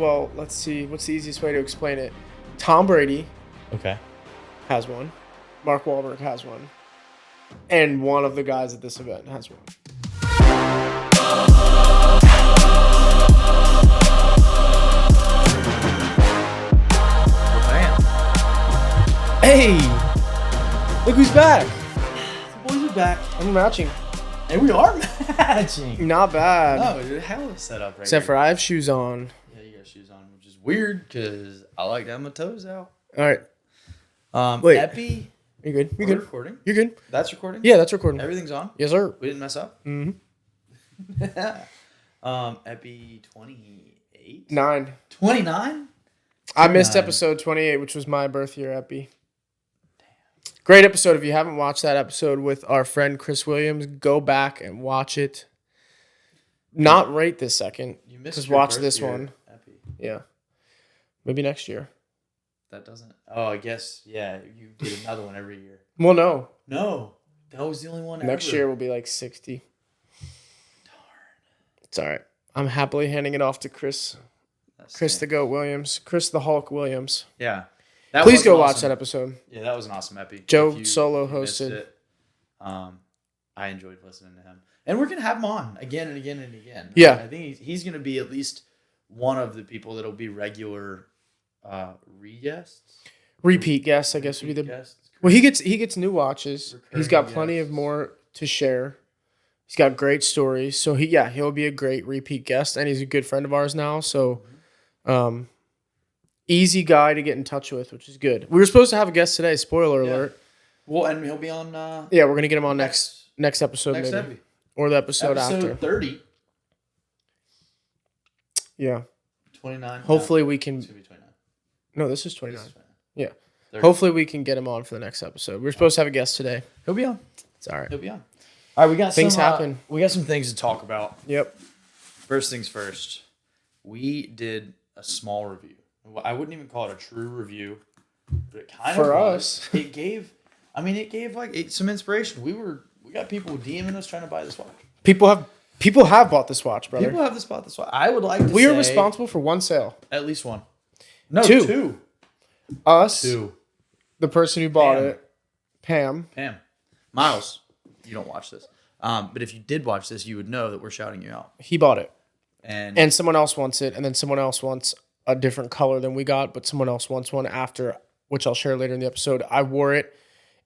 well, let's see. What's the easiest way to explain it? Tom Brady Okay. has one. Mark Wahlberg has one. And one of the guys at this event has one. Hey! Look who's back. The boys are back. I'm matching. And we are matching. Not bad. Oh, dude, hell of a setup right Except here. for I have shoes on. Yeah, you got shoes on, which is weird because I like to have my toes out. All right. Wait. Epi. You're good. You're We're good. recording. You're good. That's recording? Yeah, that's recording. Everything's on? Yes, sir. We didn't mess up? Mm-hmm. Epi 28? 9. 29? I missed 9. episode 28, which was my birth year, Epi. Great episode. If you haven't watched that episode with our friend Chris Williams, go back and watch it. Not right this second. You missed Just your watch birth this year, one. Epi. Yeah. Maybe next year. That doesn't... Oh, I guess, yeah, you did another one every year. Well, no. No. That was the only one Next ever. year will be like 60. Darn. It's all right. I'm happily handing it off to Chris. That's Chris the sick. Goat Williams. Chris the Hulk Williams. Yeah. That Please was go awesome. watch that episode. Yeah, that was an awesome epi. Joe If you solo missed hosted. it, I enjoyed listening to him. And we're going to have him on again and again and again. Yeah. I think he's going to be at least one of the people that'll be regular re-guests. Repeat guest, I guess, would be the... guests. Well, he gets new watches. He's got Recurring plenty of guests. more to share. He's got great stories. So he'll be a great repeat guest, and he's a good friend of ours now. So, easy guy to get in touch with, which is good. We were supposed to have a guest today. Spoiler alert. Well, and he'll be on Yeah, we're gonna get him on next episode, next maybe, epi. or the episode after. 30. Yeah. 29. Hopefully no, we it's can. going to be 29. No, this is 29. This is 29. Yeah. 30. Hopefully we can get him on for the next episode. We were supposed to have a guest today. He'll be on. It's all right. He'll be on. All right, we got Things some, happen. We got some things to talk about. Yep. First things first, we did a small review. I wouldn't even call it a true review, but it kind For of was. us. It gave like some inspiration. We got people DMing us trying to buy this watch. People have bought this watch, brother. People have this bought this watch. I would like to We say are responsible for one sale. at least one. No, Two. two. Us, Two. the person who bought Pam. it, Pam. Pam. Miles, you don't watch this. But if you did watch this, you would know that we're shouting you out. He bought it. And Someone else wants it, and then someone else wants a different color than we got, but someone else wants one after, which I'll share later in the episode. I wore it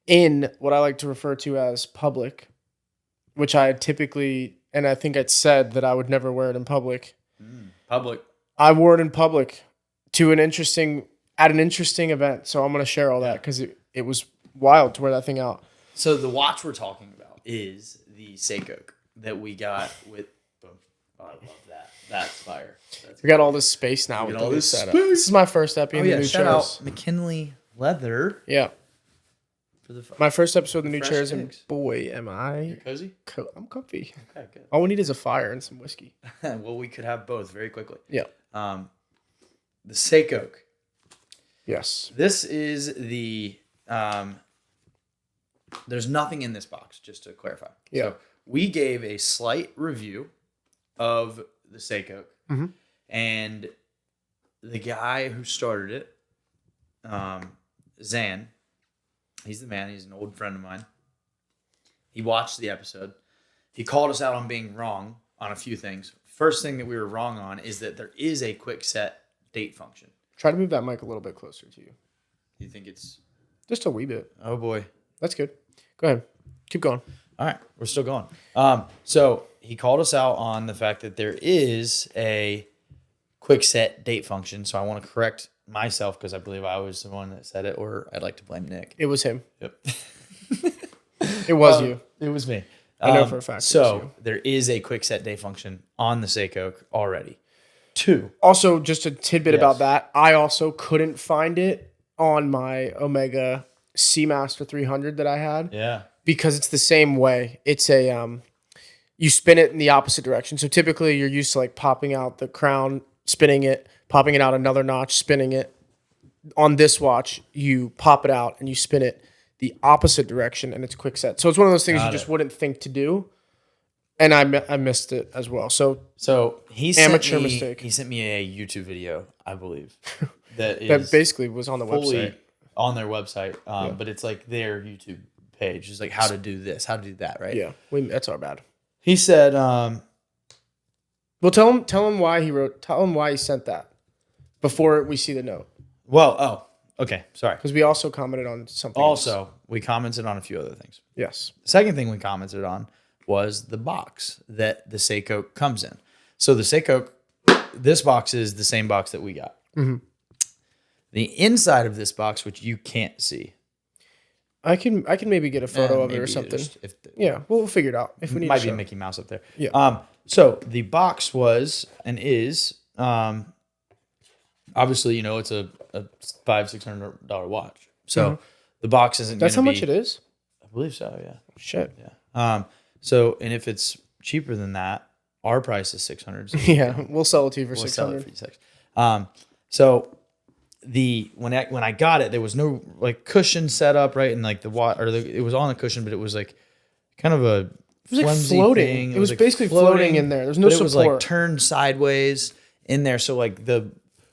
in what I like to refer to as public, which I typically, and I think I'd said that I would never wear it in public. public. I wore it in public to an interesting event, so I'm going to share all that because it was wild to wear that thing out. So the watch we're talking about is the Seiko that we got with. Boom. Oh, I love that. That's fire. We got all this space now We with got the all new this setup. space. This is my first epi Oh in the yeah! new Shout chairs. out McKinley Leather Yeah. for the. My first episode of the new Fresh chairs, and kicks. boy, am I... You're cozy. I'm comfy. Okay, good. All we need is a fire and some whiskey. Well, we could have both very quickly. Yeah. The Seiko. Yes. This is the. There's nothing in this box, just to clarify. Yeah. So we gave a slight review of the Seiko, Mhm. and the guy who started it, Zan, he's the man. He's an old friend of mine. He watched the episode. He called us out on being wrong on a few things. First thing that we were wrong on is that there is a quick set date function. Try to move that mic a little bit closer to you. You think it's... Just a wee bit. Oh, boy. That's good. Go ahead. Keep going. All right, we're still going. So he called us out on the fact that there is a quick set date function. So I want to correct myself because I believe I was the one that said it, or I'd like to blame Nick. It was him. Yep. It was you. It was me. I know for a fact it was So you. there is a quick set date function on the Seiko already. 2. Also, just a tidbit Yes. about that. I also couldn't find it on my Omega Seamaster 300 that I had Yeah. because it's the same way. It's a you spin it in the opposite direction. So typically you're used to like popping out the crown, spinning it, popping it out another notch, spinning it. On this watch, you pop it out and you spin it the opposite direction and it's quick set. So it's one of those things Got you just it. wouldn't think to do. And I missed it as well. So he amateur mistake. He sent me a YouTube video, I believe, that is that basically was on the fully website. on their website. But it's like their YouTube page. It's like how to do this, how to do that, right? Yeah, that's our bad. He said, well, tell him why he sent that before we see the note. Okay, sorry. Because we also commented on something Also, we commented on a few other things. Yes. The second thing we commented on was the box that the Seiko comes in. So the Seiko, this box is the same box that we got. Mm-hmm. The inside of this box, which you can't see. I can maybe get a photo of it or something. Yeah, we'll figure it out if we need. Might be Mickey Mouse up there. Yeah. So the box was and is obviously it's a $500-$600 watch. So the box isn't. That's how much it is. I believe so. Yeah. Shit. Yeah. So and if it's cheaper than that, our price is $600. So yeah, we'll sell it to you for $600. So when I got it, there was no like cushion set up, right? And like it was on a cushion, but it was like kind of a it was like floating. Thing. It was like basically floating in there. There's no support. It was like turned sideways in there. So like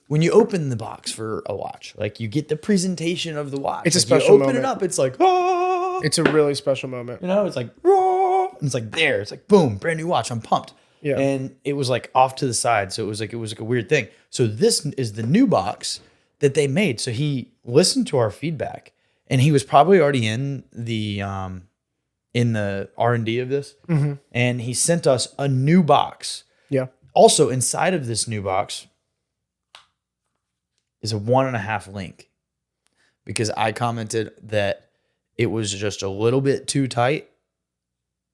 when you open the box for a watch, like you get the presentation of the watch. It's like a special moment. You open it up, it's like, oh. It's a really special moment. It's like, oh. And it's like there. It's like, boom, brand new watch. I'm pumped. Yeah. And it was like off to the side. So it was like a weird thing. So this is the new box that they made. So he listened to our feedback and he was probably already in the R&D of this. Mm-hmm. And he sent us a new box. Yeah. Also inside of this new box is a 1.5 link because I commented that it was just a little bit too tight,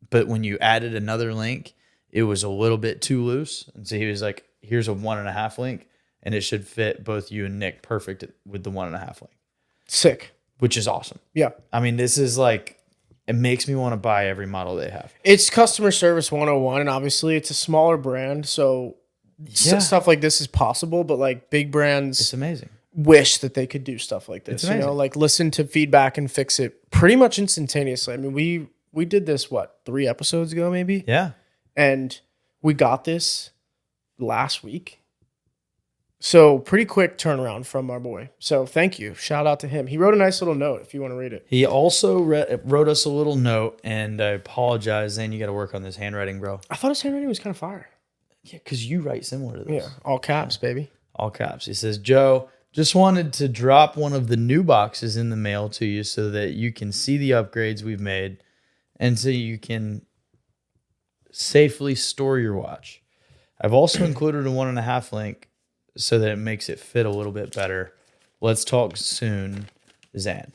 but when you added another link, it was a little bit too loose. And so he was like, here's a 1.5 link and it should fit both you and Nick perfect with the 1.5 link. Sick. Which is awesome. Yeah. I mean, this is like, it makes me want to buy every model they have. It's customer service 101, and obviously it's a smaller brand, so stuff like this is possible, but like big brands, it's amazing. Wish that they could do stuff like this. Like listen to feedback and fix it pretty much instantaneously. I mean, we did this 3 episodes ago, maybe? Yeah. And we got this last week. So pretty quick turnaround from our boy. So thank you. Shout out to him. He wrote a nice little note if you want to read it. He also wrote us a little note, and I apologize, Zane. You got to work on this handwriting, bro. I thought his handwriting was kind of fire. Yeah, because you write similar to this. Yeah, all caps, baby. All caps. He says, Joe, just wanted to drop one of the new boxes in the mail to you so that you can see the upgrades we've made and so you can safely store your watch. I've also included a 1.5 link so that it makes it fit a little bit better. Let's talk soon, Zan.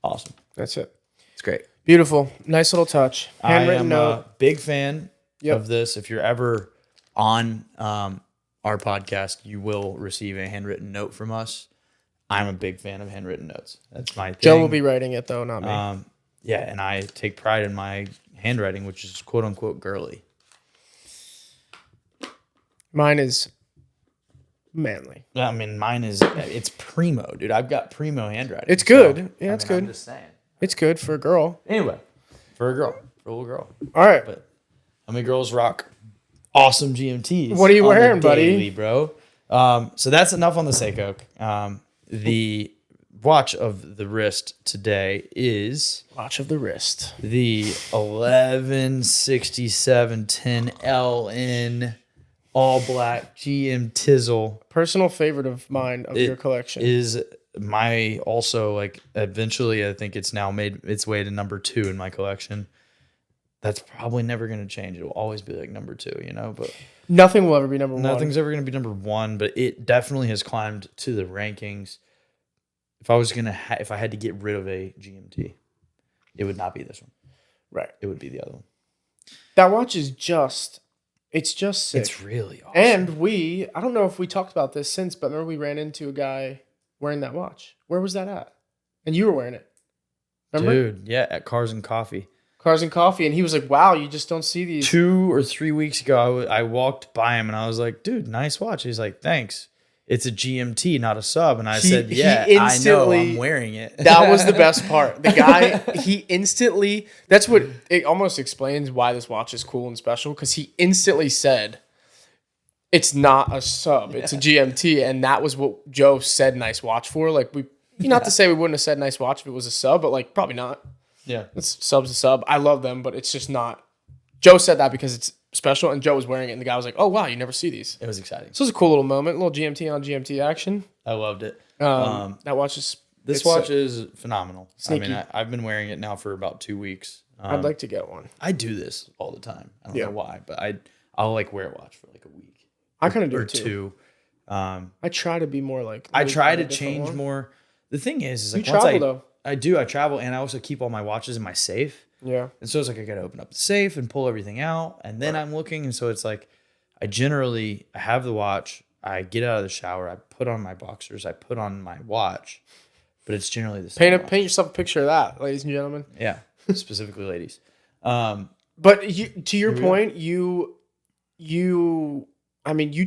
Awesome. That's it. It's great. Beautiful. Nice little touch. Handwritten note. A big fan of this. If you're ever on our podcast, you will receive a handwritten note from us. I'm a big fan of handwritten notes. That's my thing. Joe will be writing it, though, not me. Yeah, and I take pride in my handwriting, which is quote-unquote girly. Mine is manly. I mean, it's primo, dude. I've got primo handwriting. It's good. So, it's good. I'm just saying. It's good for a girl. Anyway, for a little girl. All right. But how many girls rock awesome GMTs? What are you wearing, buddy? Bro. So that's enough on the Seiko. The watch of the wrist today is watch of the wrist. The 116710LN all black GM Tizzle. Personal favorite of mine of your collection. Is my also like eventually I think it's now made its way to number 2 in my collection. That's probably never going to change. It will always be like number 2, but nothing will ever be number 1. Nothing's ever going to be number 1, but it definitely has climbed to the rankings. If I was going to if I had to get rid of a GMT, it would not be this one. Right. It would be the other one. That watch is it's just sick. It's really awesome. And I don't know if we talked about this since, but remember we ran into a guy wearing that watch. Where was that at? And you were wearing it. Remember? Dude, yeah, at Cars and Coffee. Cars and Coffee. And he was like, wow, you just don't see these. 2 or 3 weeks ago, I walked by him and I was like, dude, nice watch. He's like, thanks. it's a GMT, not a sub. And I He- said, he yeah, I know, instantly- I'm wearing it. That was the best part. The guy, he instantly, that's what it almost explains why this watch is cool and special, because he instantly said, it's not a sub, it's a GMT. And that was what Joe said nice watch for. Like, not to say we wouldn't have said nice watch if it was a sub, but like, probably not. Yeah. Sub's a sub. I love them, but it's just not. Joe said that because it's special, and Joe was wearing it, and the guy was like, oh, wow, you never see these. It was exciting. So it was a cool little moment, a little GMT on GMT action. I loved it. That watch is... This watch is phenomenal. Sneaky. I mean, I've been wearing it now for about 2 weeks. I'd like to get one. I do this all the time. I don't know why, but I'll like wear a watch for like a week. I kind of do or too. two. I try to be more like... I try to change more. The thing is like You once travel, though. I do. I travel, and I also keep all my watches in my safe. Yeah. And so it's like I got to open up the safe and pull everything out, and then I'm looking. And so it's like I have the watch. I get out of the shower. I put on my boxers. I put on my watch, but it's generally the same. Paint yourself a picture of that, ladies and gentlemen. Yeah, specifically ladies. But to your point, you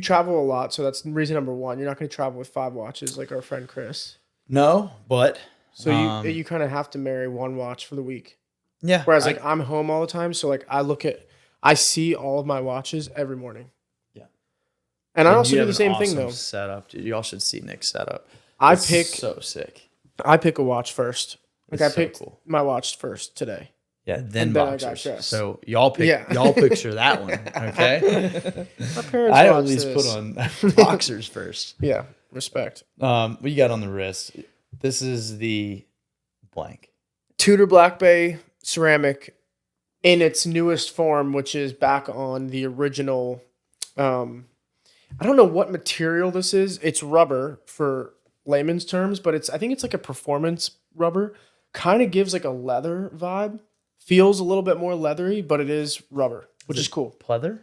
travel a lot, so that's reason number one. You're not going to travel with 5 watches like our friend Chris. No, but So you kind of have to marry one watch for the week. yeah. Whereas like I'm home all the time, so like I see all of my watches every morning. Yeah. And I also you do have the same an thing awesome though. Setup, dude. Y'all should see Nick's setup. It's so sick. I pick a watch first. Like It's I picked so cool. my watch first today. Yeah, then And then I got boxers. dressed. So y'all picture that one, okay? My parents I at watch least this. put on boxers first. Yeah, respect. What you got on the wrist? This is the blank. Tudor Black Bay ceramic in its newest form, which is back on the original. I don't know what material this is. It's rubber for layman's terms, but I think it's like a performance rubber. Kind of gives like a leather vibe. Feels a little bit more leathery, but it is rubber, which is cool. Pleather?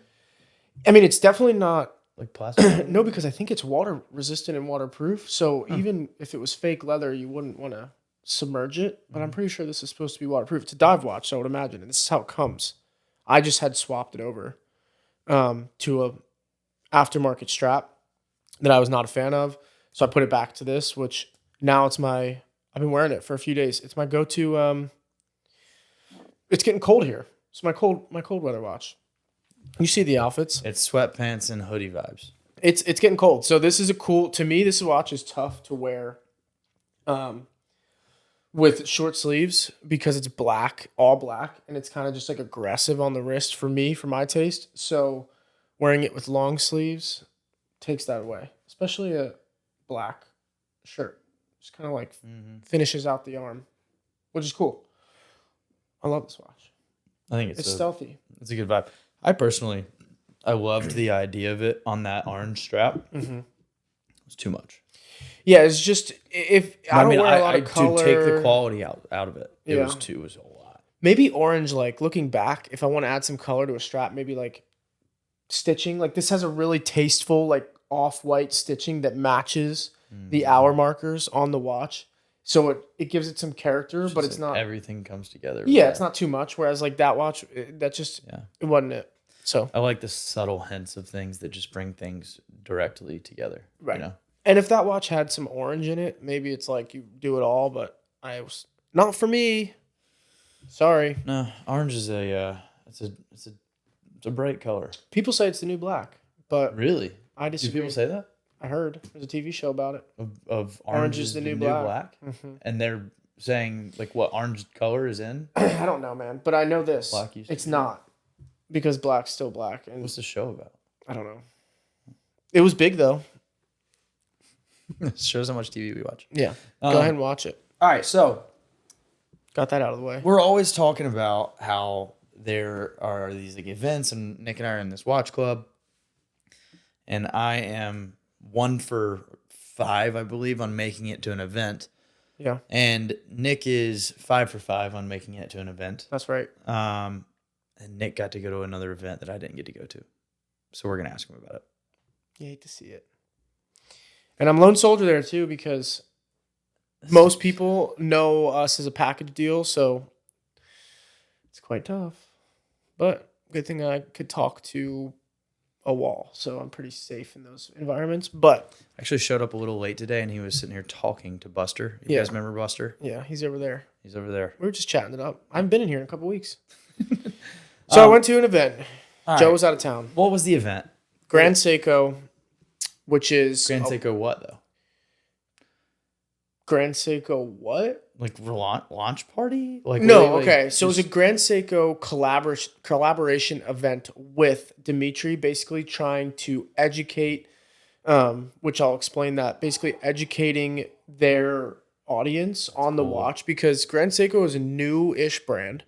I mean, it's definitely not. Like plastic? No, because I think it's water resistant and waterproof. So even if it was fake leather, you wouldn't want to submerge it. But I'm pretty sure this is supposed to be waterproof. It's a dive watch, so I would imagine. And this is how it comes. I just had swapped it over to a aftermarket strap that I was not a fan of. So I put it back to this, which now I've been wearing it for a few days. It's my go-to. It's getting cold here. It's my cold weather watch. You see the outfits. It's sweatpants and hoodie vibes. It's getting cold. So this is to me, this watch is tough to wear with short sleeves because it's black, all black, and it's kind of just like aggressive on the wrist for me, for my taste. So wearing it with long sleeves takes that away, especially a black shirt. Just kind of like finishes out the arm, which is cool. I love this watch. I think It's stealthy. It's a good vibe. I loved the idea of it on that orange strap. Mm-hmm. It was too much. Yeah, it's just I don't wear a lot of color. To take the quality out of it. It was a lot. Maybe orange, like looking back, if I want to add some color to a strap, maybe like stitching. Like this has a really tasteful, like off-white stitching that matches the hour markers on the watch. So it gives it some character, but it's not... Everything comes together. Yeah, it's not too much. Whereas like that watch, it wasn't it. So I like the subtle hints of things that just bring things directly together. Right. You know? And if that watch had some orange in it, maybe it's like you do it all, but not for me. Sorry. No, orange is it's a bright color. People say it's the new black, but Really? I disagree. Do people say that? I heard there's a TV show about it. Of orange is the new black? Mm-hmm. And they're saying like what orange color is in? I don't know, man, but I know this. Black used to it's be. not because black's still black. And What's the show about? I don't know. It was big though. Shows how much TV we watch. Yeah. Go ahead and watch it. All right, so Got that out of the way. we're always talking about how there are these like events, and Nick and I are in this watch club, and I am 1 for 5, I believe, on making it to an event, Yeah, and Nick is 5 for 5 on making it to an event. that's right. And Nick got to go to another event that I didn't get to go to, so we're gonna ask him about it. You hate to see it. And I'm lone soldier there too because most people know us as a package deal, so it's quite tough. But good thing I could talk to a wall, so I'm pretty safe in those environments. But I actually showed up a little late today, and he was sitting here talking to Buster. You guys remember Buster? yeah, he's over there. He's over there. We were just chatting it up. I haven't been in here in a couple weeks. So I went to an event. Joe was out of town. What was the event? Grand Seiko, which is... Grand Seiko what, though? Grand Seiko what? Like launch party? Like no, okay. So it was a Grand Seiko collaboration event with Dimitri, basically trying to educate, which I'll explain that, basically educating their audience on the watch, because Grand Seiko is a new-ish brand.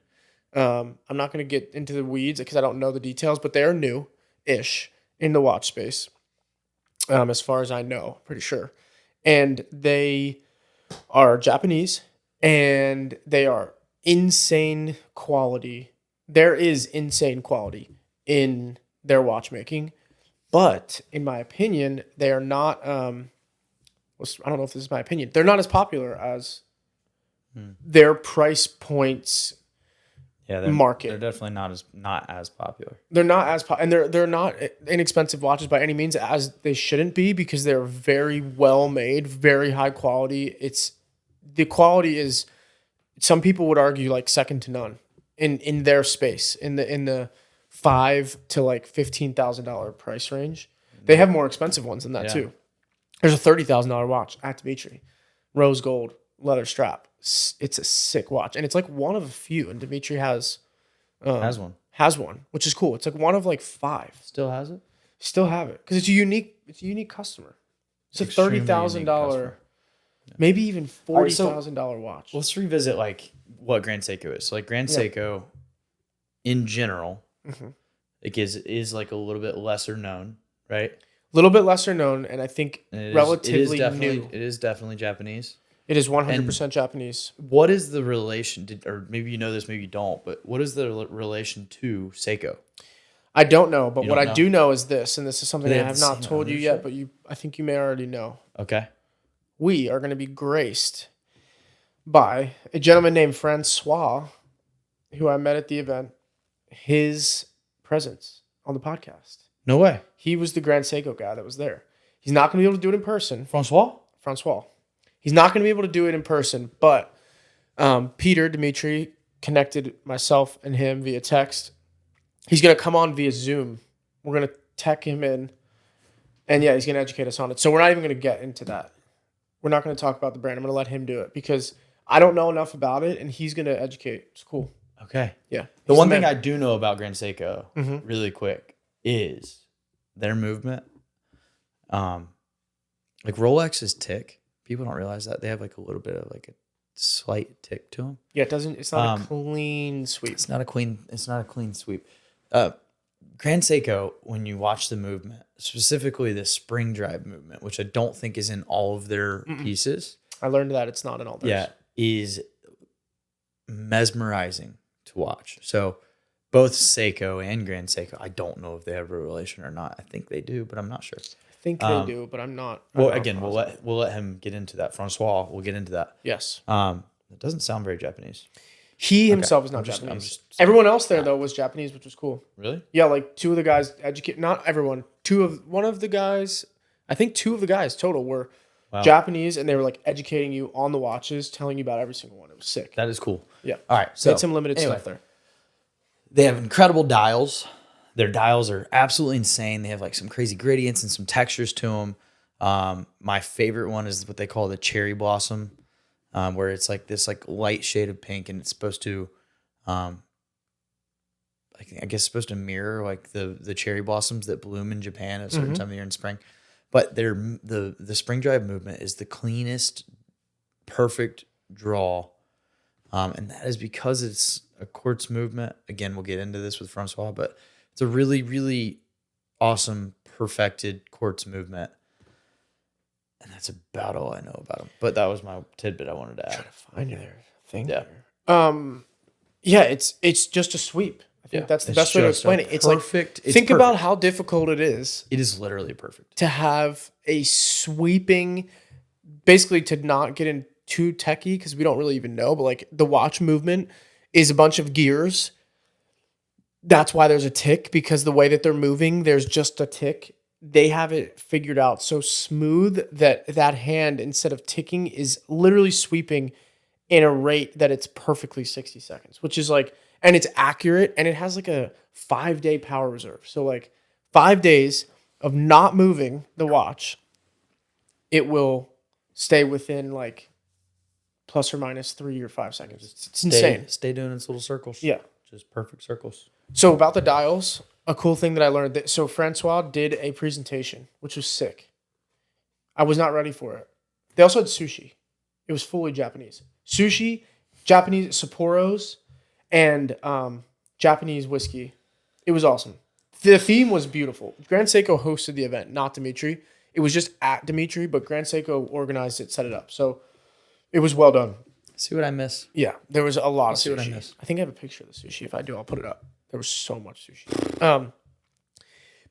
I'm not going to get into the weeds because I don't know the details, but they are new-ish in the watch space, as far as I know, pretty sure. And they are Japanese, and they are insane quality. There is insane quality in their watchmaking, but in my opinion, they are not, I don't know if this is my opinion, they're not as popular as their price points market. They're definitely not as popular. They're not as and they're not inexpensive watches by any means, as they shouldn't be, because they're very well made, very high quality. The quality is, some people would argue, like second to none in their space, in the $5,000 to like $15,000 price range. They have more expensive ones than that too. There's a $30,000 watch at Dimitri, rose gold leather strap. It's a sick watch, and it's like one of a few. And Dimitri has one, which is cool. It's like one of like 5. Still has it? Still have it because it's a unique customer. It's a $30,000, maybe even $40,000 watch. Let's revisit like what Grand Seiko is. So like Grand Seiko, in general, like is like a little bit lesser known, right? A little bit lesser known, and I think relatively new. It is definitely Japanese. It is 100% Japanese. What is the relation, or maybe you know this, maybe you don't, but what is the relation to Seiko? I don't know, but what I do know is this, and this is something I have not told you yet, but I think you may already know. Okay. We are going to be graced by a gentleman named Francois, who I met at the event, his presence on the podcast. No way. He was the Grand Seiko guy that was there. He's not going to be able to do it in person. Francois. He's not going to be able to do it in person, but Peter, Dimitri, connected myself and him via text. He's going to come on via Zoom. We're going to tech him in, and he's going to educate us on it. So we're not even going to get into that. We're not going to talk about the brand. I'm going to let him do it because I don't know enough about it, and he's going to educate. It's cool. Okay. Yeah. The one thing I do know about Grand Seiko, really quick, is their movement. Like Rolex's tick. People don't realize that they have like a little bit of like a slight tick to them. Yeah, it's not a clean sweep. It's not a clean sweep. Grand Seiko, when you watch the movement, specifically the spring drive movement, which I don't think is in all of their pieces. I learned that it's not in all theirs. Yeah, is mesmerizing to watch. So both Seiko and Grand Seiko, I don't know if they have a relation or not. I think they do, but I'm not sure. I think they do, but I'm not. Well, again, we'll let him get into that. Francois, we'll get into that. Yes. It doesn't sound very Japanese. He himself is not Japanese. Everyone else there though was Japanese, which was cool. Really? Yeah, like two of the guys not everyone. One of the guys, I think 2 of the guys total were Japanese, and they were like educating you on the watches, telling you about every single one. It was sick. That is cool. Yeah. All right. So they had some limited stuff there. They have incredible dials. Their dials are absolutely insane. They have like some crazy gradients and some textures to them. My favorite one is what they call the cherry blossom, where it's like this like light shade of pink, and it's supposed to, I guess it's supposed to mirror like the cherry blossoms that bloom in Japan at a certain time of year in spring. But the spring drive movement is the cleanest, perfect draw, and that is because it's a quartz movement. Again, we'll get into this with Francois, but it's a really, really awesome, perfected quartz movement. And that's about all I know about them. But that was my tidbit I wanted to add. Try to find their thing. Yeah. It's just a sweep. I think that's the best way to explain it. It's perfect. Like, think about how difficult it is. It is literally perfect. To have a sweeping, basically to not get in too techie, because we don't really even know, but like the watch movement is a bunch of gears that's why there's a tick, because the way that they're moving, there's just a tick. They have it figured out so smooth that that hand, instead of ticking, is literally sweeping in a rate that it's perfectly 60 seconds, which is like, and it's accurate, and it has like a 5-day power reserve. So like 5 days of not moving the watch, it will stay within like plus or minus 3 or 5 seconds. It's insane. Stay doing its little circles. Yeah. Just perfect circles. So about the dials, a cool thing that I learned, that so Francois did a presentation, which was sick. I was not ready for it. They also had sushi. It was fully Japanese. Sushi, Japanese Sapporos, and Japanese whiskey. It was awesome. The theme was beautiful. Grand Seiko hosted the event, not Dimitri. It was just at Dimitri, but Grand Seiko organized it, set it up. So it was well done. See what I miss? Yeah, there was a lot of See sushi. what I missed. I think I have a picture of the sushi. If I do, I'll put it up. There was so much sushi.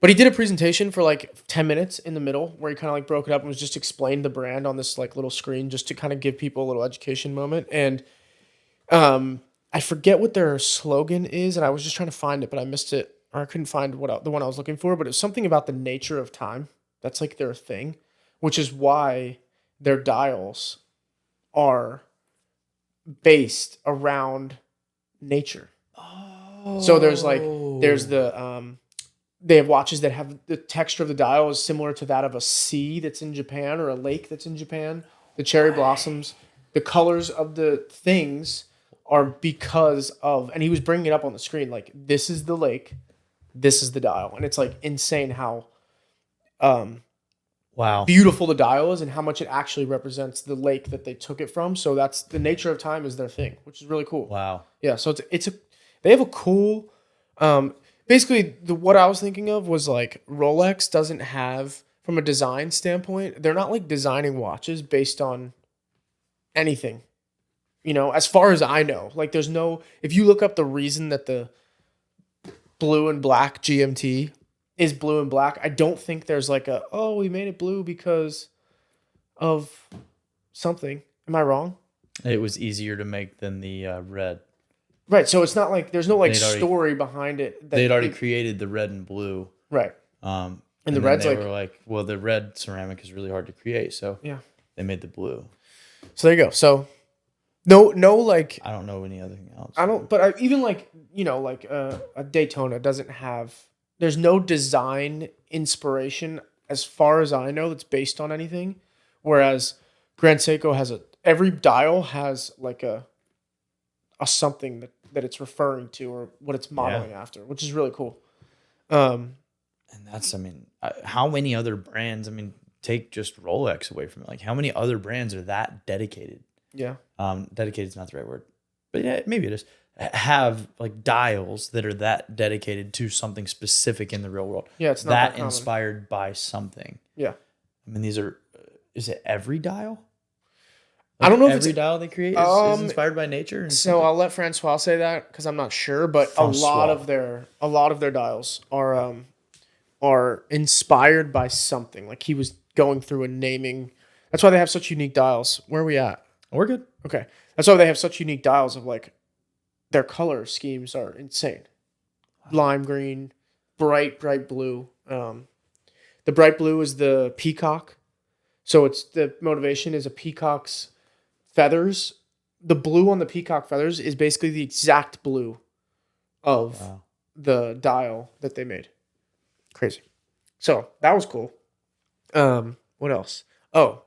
But he did a presentation for like 10 minutes in the middle where he kind of like broke it up and was just explained the brand on this like little screen just to kind of give people a little education moment. And I forget what their slogan is, and I was just trying to find it, but I missed it, or I couldn't find the one I was looking for. But it was something about the nature of time. That's like their thing, which is why their dials are based around nature. Oh. So there's the they have watches that have the texture of the dial is similar to that of a sea that's in Japan or a lake that's in Japan. The cherry blossoms, the colors of the things are because of, and he was bringing it up on the screen, like, this is the lake, this is the dial. And it's like insane how wow, beautiful the dial is and how much it actually represents the lake that they took it from. So that's the nature of time is their thing, which is really cool. Wow. Yeah. So they have a cool, basically what I was thinking of was like Rolex doesn't have, from a design standpoint, they're not like designing watches based on anything, as far as I know. Like there's no, if you look up the reason that the blue and black GMT is blue and black, I don't think there's like we made it blue because of something. Am I wrong? It was easier to make than the red. Right. So it's not like there's no like story behind it. They'd already created the red and blue. Right. And the red's they were like, well, the red ceramic is really hard to create. So yeah, they made the blue. So there you go. So no, like, I don't know any other thing else. I don't, but even like, like a Daytona doesn't have, there's no design inspiration as far as I know that's based on anything. Whereas Grand Seiko has every dial has like a something that it's referring to or what it's modeling after, which is really cool. And that's, how many other brands, take just Rolex away from it. Like how many other brands are that dedicated? Yeah. Dedicated is not the right word, but yeah, maybe it is. Have like dials that are that dedicated to something specific in the real world. Yeah, it's not that common. Inspired by something. Yeah. These are, is it every dial? Like I don't know if every dial they create is inspired by nature. So I'll let Francois say that because I'm not sure, but a lot of their dials are inspired by something. Like he was going through and naming. That's why they have such unique dials. Where are we at? We're good. Okay. That's why they have such unique dials of like their color schemes are insane. Lime green, bright blue. The bright blue is the peacock. So it's the motivation is a peacock's feathers. The blue on the peacock feathers is basically the exact blue of the dial that they made. Crazy. So that was cool. What else? Oh,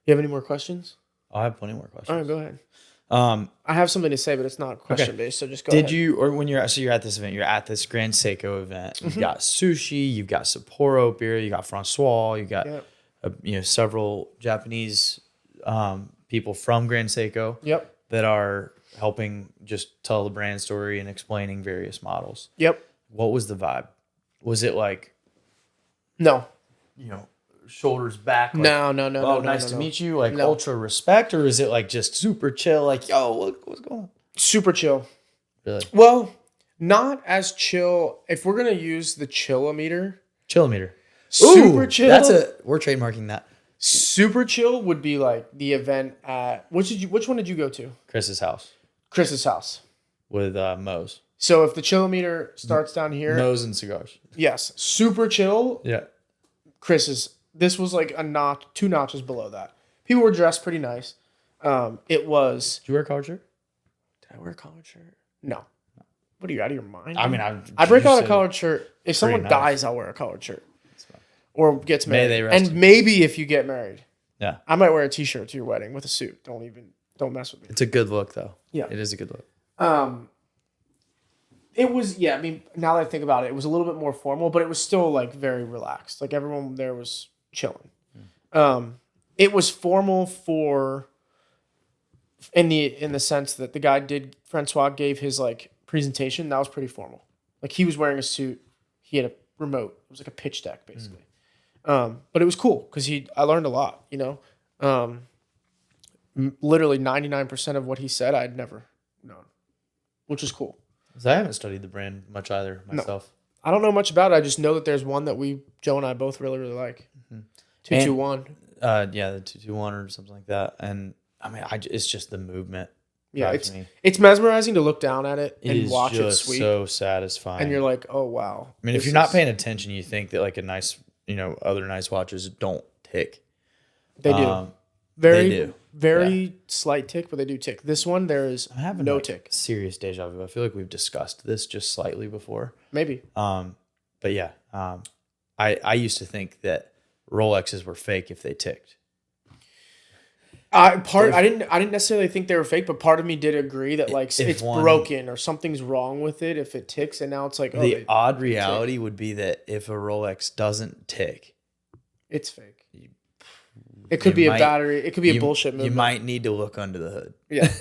you have any more questions? I have plenty more questions. All right, go ahead. I have something to say, but it's not question based, so just go ahead. Did you, or when you're at this event, you're at this Grand Seiko event, you've got sushi, you've got Sapporo beer, you got Francois, you got several Japanese people from Grand Seiko that are helping just tell the brand story and explaining various models. Yep. What was the vibe? Was it like, no, shoulders back? Like, no. Nice to meet you. Like ultra respect, or is it like just super chill? Like, yo, what's going on? Super chill. Really? Well, not as chill. If we're gonna use the chillometer, super chill. We're trademarking that. Super chill would be like the event at which one did you go to? Chris's house Chris's house with Moe's. So if the chill-o-meter starts down here, Nose and cigars. yes, super chill. Yeah. This was like a notch, 2 notches below that. People were dressed pretty nice. It was. Did you wear a collared shirt? Did I wear a collared shirt? No. What are you, out of your mind? I mean, I break out a collared shirt. If someone nice. dies, I'll wear a collared shirt. Or gets married. May they rest And maybe if you get married. Yeah. I might wear a t-shirt to your wedding with a suit. Don't mess with me. It's a good look, though. Yeah. It is a good look. It was, yeah, I mean, now that I think about it, it was a little bit more formal, but it was still like very relaxed. Like everyone there was chilling. It was formal in the sense that the guy Francois gave his like presentation. That was pretty formal. Like he was wearing a suit. He had a remote. It was like a pitch deck basically. But it was cool because I learned a lot, you know. Literally 99% of what he said I'd never known, which is cool. Because I haven't studied the brand much either myself. No. I don't know much about it. I just know that there's one that Joe and I both really, really like. 221. Yeah, the 221 or something like that. And I mean, it's just the movement. Yeah, it's mesmerizing to look down at it and watch it just sweep. So satisfying. And you're like, oh wow. I mean, if you're not paying attention, you think that like a nice, other nice watches don't tick. They do. Very slight tick, but they do tick. This one, there is no tick. Serious deja vu. I feel like we've discussed this just slightly before. Maybe. But yeah, I used to think that Rolexes were fake if they ticked. I didn't necessarily think they were fake, but part of me did agree that like it's broken or something's wrong with it if it ticks, and now it's like the odd reality would be that if a Rolex doesn't tick, it's fake. It could be a battery. It could be a bullshit movement. You might need to look under the hood. Yeah,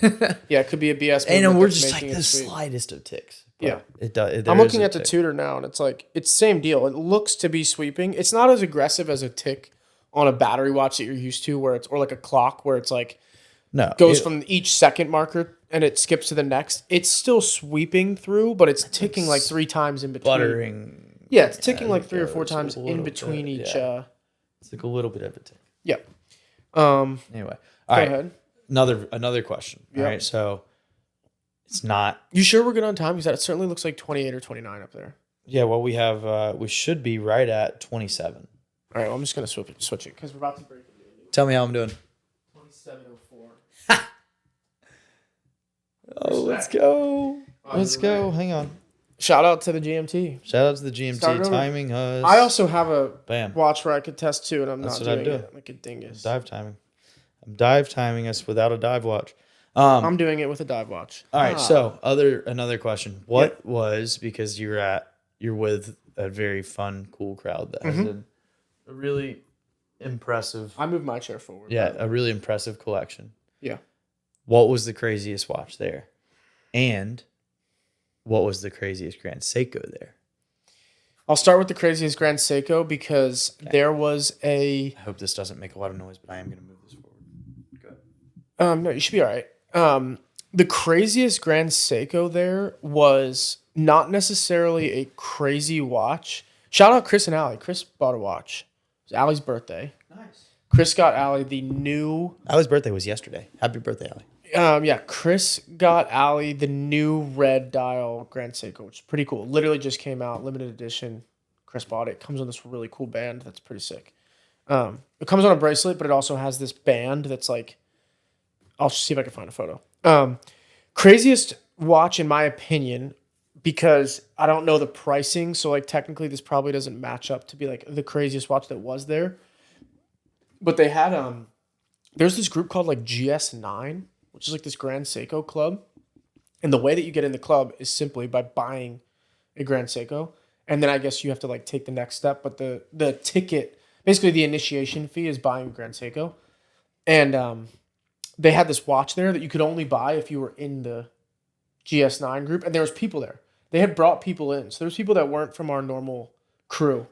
yeah. It could be a BS movement. And we're just like the slightest of ticks. Yeah, it does. I'm looking at the Tudor now, and it's same deal. It looks to be sweeping. It's not as aggressive as a tick on a battery watch that you're used to, or like a clock where it's like goes from each second marker and it skips to the next. It's still sweeping through, but it's ticking like 3 times in between. Buttering. Yeah, it's ticking like 3 or 4 times in between each. Yeah. It's like a little bit of a tick. Yeah. Anyway, all right. Go ahead. Another question. Yep. All right, so it's not. You sure we're good on time? Because that certainly looks like 28 or 29 up there. Yeah. Well, we have. We should be right at 27. All right. Well, I'm just gonna switch it because we're about to break it. Tell me how I'm doing. 27:04. Oh, let's go. Let's go. Hang on. Shout out to the GMT. Shout out to the GMT timing us. I also have a watch where I could test too, and I'm not doing it like a dingus. Dive timing. I'm dive timing us without a dive watch. I'm doing it with a dive watch. All right. So another question. What was, because you're with a very fun, cool crowd that has a really impressive. I moved my chair forward. Yeah, a really impressive collection. Yeah. What was the craziest watch there? And what was the craziest Grand Seiko there? I'll start with the craziest Grand Seiko because there was a... I hope this doesn't make a lot of noise, but I am going to move this forward. Go no, you should be all right. The craziest Grand Seiko there was not necessarily a crazy watch. Shout out Chris and Allie. Chris bought a watch. It was Allie's birthday. Nice. Chris got Allie the new... Allie's birthday was yesterday. Happy birthday, Allie. Yeah, Chris got Allie the new red dial Grand Seiko, which is pretty cool. Literally just came out, limited edition. Chris bought it. Comes on this really cool band that's pretty sick. It comes on a bracelet, but it also has this band that's like, I'll see if I can find a photo. Craziest watch in my opinion, because I don't know the pricing, so like technically this probably doesn't match up to be like the craziest watch that was there. But they had there's this group called like GS9, which is like this Grand Seiko club. And the way that you get in the club is simply by buying a Grand Seiko. And then I guess you have to like take the next step. But the ticket, basically the initiation fee is buying a Grand Seiko. And they had this watch there that you could only buy if you were in the GS9 group. And there was people there. They had brought people in. So there was people that weren't from our normal crew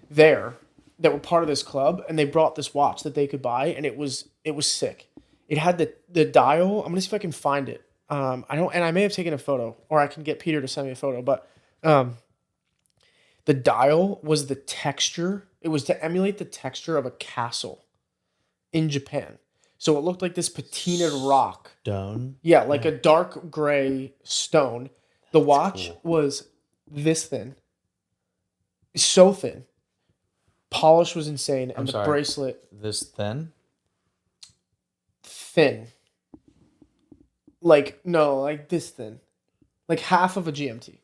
there that were part of this club. And they brought this watch that they could buy. And it was sick. It had the dial. I'm gonna see if I can find it. I may have taken a photo, or I can get Peter to send me a photo. But the dial was the texture. It was to emulate the texture of a castle in Japan. So it looked like this patinaed rock. Stone. Yeah, like a dark gray stone. The watch was this thin. So thin. Polish was insane. And the bracelet. This thin? Thin. Like this thin. Like half of a GMT.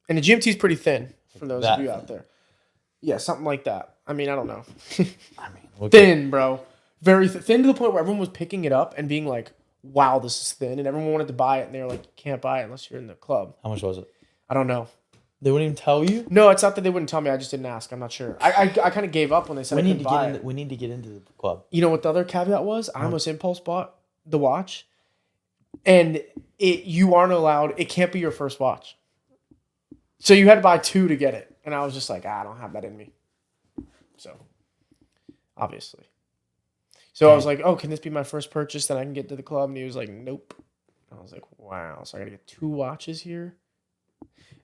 And a GMT is pretty thin for those of you out there. Yeah, something like that. I mean, I don't know. Thin, bro. Very thin to the point where everyone was picking it up and being like, wow, this is thin. And everyone wanted to buy it. And they were like, you can't buy it unless you're in the club. How much was it? I don't know. They wouldn't even tell you? No, it's not that they wouldn't tell me. I just didn't ask. I'm not sure. I kind of gave up when they said I couldn't buy it. We need to get into the club. You know what the other caveat was? I almost impulse bought the watch. And you aren't allowed. It can't be your first watch. So you had to buy 2 to get it. And I was just like, I don't have that in me. So, obviously. So I was like, oh, can this be my first purchase that I can get to the club? And he was like, nope. I was like, wow. So I got to get 2 watches here.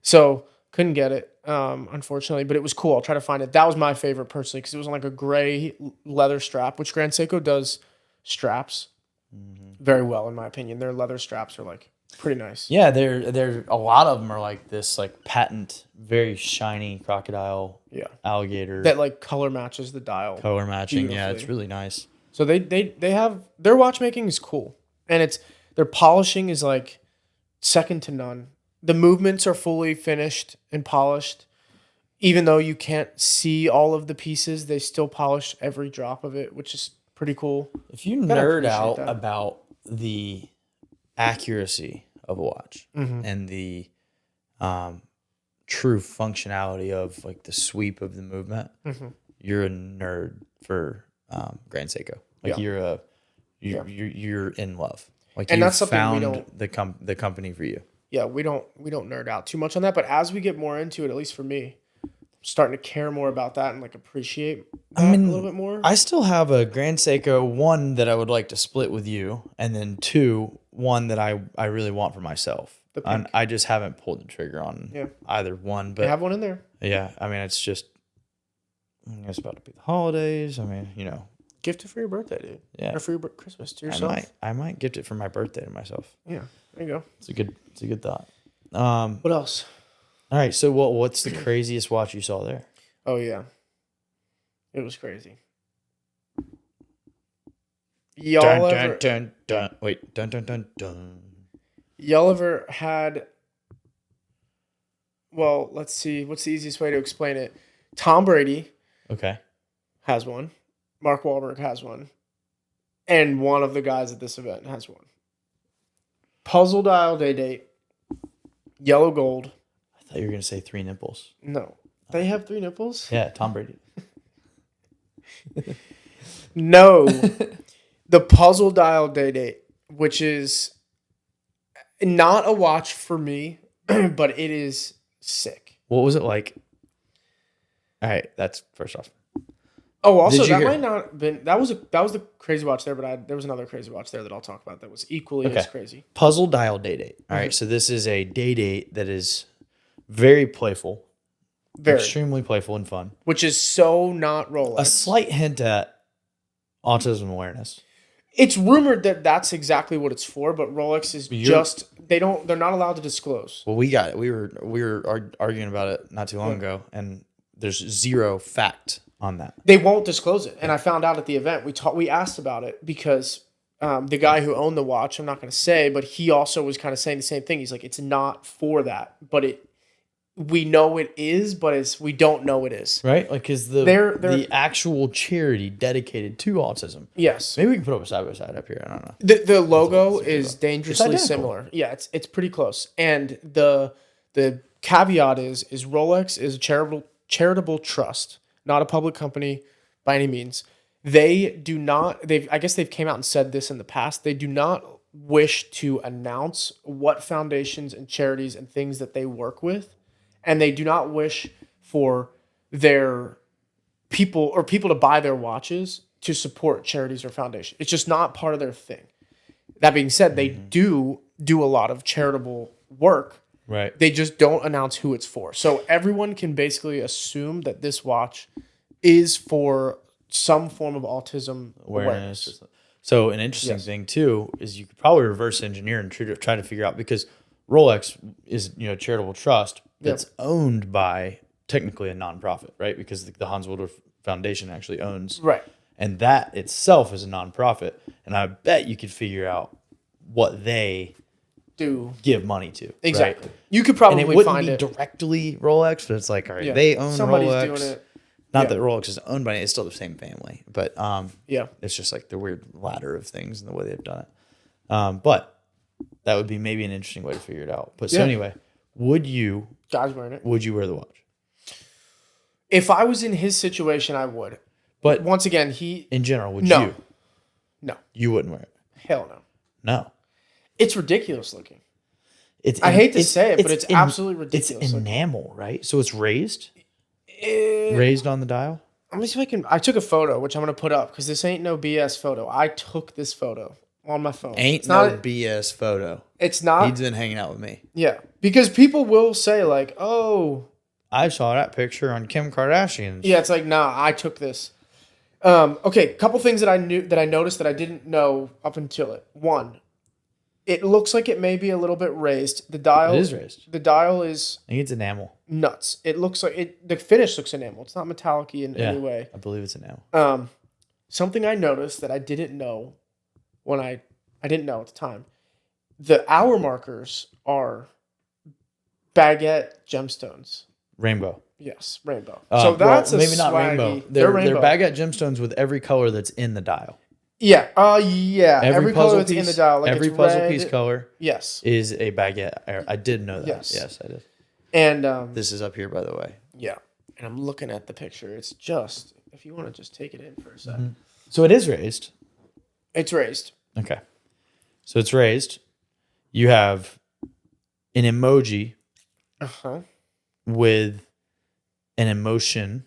So couldn't get it, unfortunately. But it was cool. I'll try to find it. That was my favorite personally because it was on like a gray leather strap, which Grand Seiko does straps very well, in my opinion. Their leather straps are like pretty nice. Yeah, they're a lot of them are like this like patent, very shiny crocodile, alligator that like color matches the dial. Color matching, yeah, it's really nice. So they have their watchmaking is cool, and their polishing is like second to none. The movements are fully finished and polished, even though you can't see all of the pieces. They still polish every drop of it, which is pretty cool. If you nerd out about the accuracy of a watch and the true functionality of like the sweep of the movement, you're a nerd for Grand Seiko. Like you're in love. Like, and that's something found the company for you. Yeah, we don't nerd out too much on that, but as we get more into it, at least for me, I'm starting to care more about that and like appreciate that a little bit more. I still have a Grand Seiko 1 that I would like to split with you, and then 2, one that I really want for myself. I just haven't pulled the trigger on either one. But I have one in there. Yeah, I mean, it's about to be the holidays. I mean, gift it for your birthday, dude. Yeah, or for your Christmas to yourself. I might gift it for my birthday to myself. Yeah, there you go. It's a good thought. What else? All right, so what's the craziest watch you saw there? Oh yeah, it was crazy. Y'all ever had? Well, let's see. What's the easiest way to explain it? Tom Brady, has one. Mark Wahlberg has one, and one of the guys at this event has one. Puzzle dial day date, yellow gold. I thought you were gonna say 3 nipples. No, they have 3 nipples. Yeah, Tom Brady. No, the puzzle dial day date, which is not a watch for me, but it is sick. What was it like? All right, that's first off. Oh, also that might not have been that was the crazy watch there, but there was another crazy watch there that I'll talk about that was equally as crazy. Puzzle dial day date. All right, so this is a day date that is very playful, extremely playful and fun, which is so not Rolex. A slight hint at autism awareness. It's rumored that that's exactly what it's for, but Rolex is they're not allowed to disclose. Well, we were arguing about it not too long ago, and there's zero fact on that. They won't disclose it. And I found out at the event, we asked about it because the guy who owned the watch, I'm not going to say, but he also was kind of saying the same thing. He's like, it's not for that, but we know it is, but we don't know it is. Right? Like, is the actual charity dedicated to autism. Yes. Maybe we can put up a side-by-side up here. I don't know. The logo is dangerously similar. Yeah, it's pretty close. And the caveat is Rolex is a charitable trust, not a public company by any means. They do not, I guess they've came out and said this in the past, they do not wish to announce what foundations and charities and things that they work with. And they do not wish for their people to buy their watches to support charities or foundations. It's just not part of their thing. That being said, they do a lot of charitable work. Right. They just don't announce who it's for. So everyone can basically assume that this watch is for some form of autism awareness. So an interesting thing too is you could probably reverse engineer and try to figure out, because Rolex is, a charitable trust Yep. that's owned by technically a nonprofit, right? Because the Hans Wilder Foundation actually owns, Right. and that itself is a nonprofit. And I bet you could figure out what they Do give money to. exactly. Right? You could And probably it wouldn't find be it. directly Rolex, but it's like, all right, Yeah. they own Somebody's Rolex. doing it. Not Yeah. that Rolex is owned by it; it's still the same family. But Yeah. it's just like the weird ladder of things and the way they've done it. But that would be maybe an interesting way to figure it out. But so Yeah. anyway, would you Guys wearing it. wear the watch? If I was in his situation, I would. But Once again, he in general, would No. you? no, You wouldn't wear it. hell no. No. It's ridiculous looking. It's I hate to say it, but it's absolutely It's ridiculous looking. enamel, right? So it's raised Eh, raised on the dial. Let me see if I can. I took a photo, which I'm gonna put up because this ain't no BS photo. I took this photo on my phone. Ain't It's no not. BS photo. It's not. He's been hanging out with me. Yeah, because people will say like, "Oh, I saw that picture on Kim Kardashian's. yeah." It's like, nah, I took this. Okay, couple things that I noticed that I didn't know up until it. One, it looks like it may be a little bit raised. The dial It is raised. The dial is I think it's enamel. nuts. It looks like it. The finish looks enamel. It's not metallic-y in any way. I believe it's enamel. Something I noticed that I didn't know when I didn't know at the time. The hour markers are baguette gemstones. Rainbow. Yes, rainbow. So that's maybe not rainbow. They're rainbow. baguette gemstones with every color that's in the dial. Yeah. Yeah. Every color that's in the dial. Like every it's puzzle red. piece color Yes. is a baguette. I did know that. Yes. I did. And This is up here, by the way. yeah. And I'm looking at the picture. It's just if you want to just take it in for a sec. Mm-hmm. So it is raised. It's raised. Okay. So it's raised. You have an emoji Uh-huh. with an emotion.